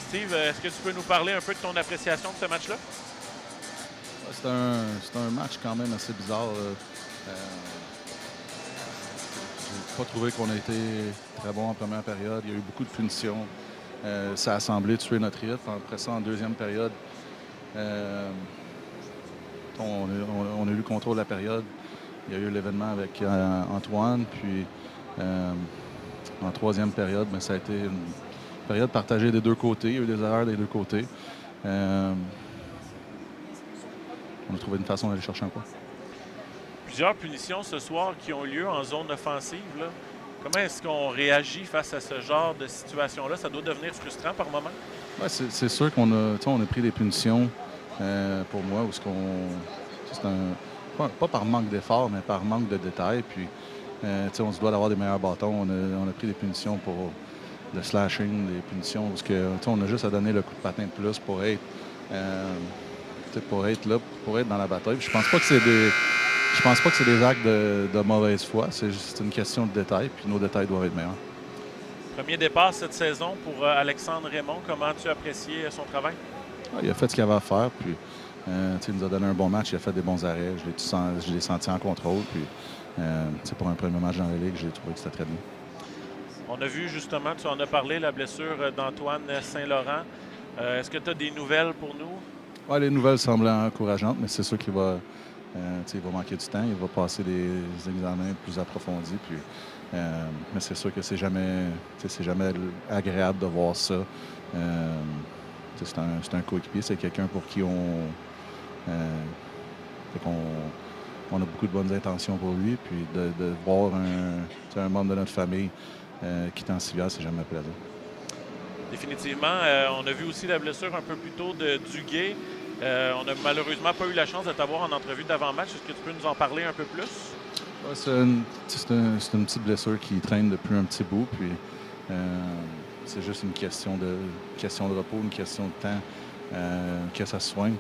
Steve, est-ce que tu peux nous parler un peu de ton appréciation de ce match-là? C'est un match quand même assez bizarre. J'ai pas trouvé qu'on a été très bon en première période. Il y a eu beaucoup de punitions. Ça a semblé tuer notre rythme. Après ça, en deuxième période, euh, on a eu le contrôle de la période. Il y a eu l'événement avec Antoine. Puis en troisième période, ça a été une période partagée des deux côtés. Il y a eu des erreurs des deux côtés. On a trouvé une façon d'aller chercher un point. Plusieurs punitions ce soir qui ont lieu en zone offensive, là. Comment est-ce qu'on réagit face à ce genre de situation-là? Ça doit devenir frustrant par moment. Ouais, c'est sûr qu'on a pris des punitions pour moi où c'est pas par manque d'effort, mais par manque de détails. Puis on se doit d'avoir des meilleurs bâtons. On a pris des punitions pour le slashing, des punitions parce que on a juste à donner le coup de patin de plus pour être là, pour être dans la bataille. Puis je pense pas que c'est des actes de mauvaise foi. C'est juste une question de détails. Puis nos détails doivent être meilleurs. Premier départ cette saison pour Alexandre Raymond. Comment as-tu apprécié son travail? Il a fait ce qu'il avait à faire. Puis il nous a donné un bon match. Il a fait des bons arrêts. Je l'ai senti en contrôle. Puis pour un premier match dans la Ligue, j'ai trouvé que c'était très bien. On a vu justement, tu en as parlé, la blessure d'Antoine Saint-Laurent. Est-ce que tu as des nouvelles pour nous? Ouais, les nouvelles semblent encourageantes, mais c'est sûr qu'il va, il va manquer du temps. Il va passer des examens plus approfondis. Puis, mais c'est sûr que c'est jamais agréable de voir ça. C'est un coéquipier, c'est quelqu'un pour qui on a beaucoup de bonnes intentions pour lui. Puis de voir un membre de notre famille qui est en civière, c'est jamais plaisant. Définitivement. On a vu aussi la blessure un peu plus tôt de Duguay. On n'a malheureusement pas eu la chance de t'avoir en entrevue d'avant-match. Est-ce que tu peux nous en parler un peu plus? Ouais, c'est une petite blessure qui traîne depuis un petit bout. Puis c'est juste une question de repos, une question de temps que ça se soigne.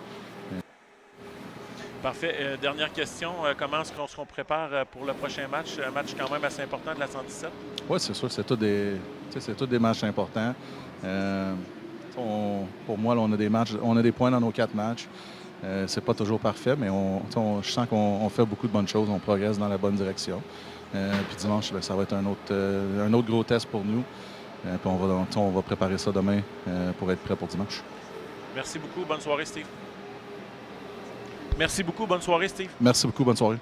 Parfait. Dernière question. Comment est-ce qu'on se prépare pour le prochain match? Un match quand même assez important de la 117. Oui, c'est sûr. C'est tous des matchs importants. Pour moi, là, on a des points dans nos 4 matchs. C'est pas toujours parfait, mais je sens qu'on fait beaucoup de bonnes choses. On progresse dans la bonne direction. Puis dimanche, ça va être un autre gros test pour nous. Puis on va préparer ça demain pour être prêt pour dimanche. Merci beaucoup. Bonne soirée, Steve. Merci beaucoup. Bonne soirée, Steve. Merci beaucoup. Bonne soirée.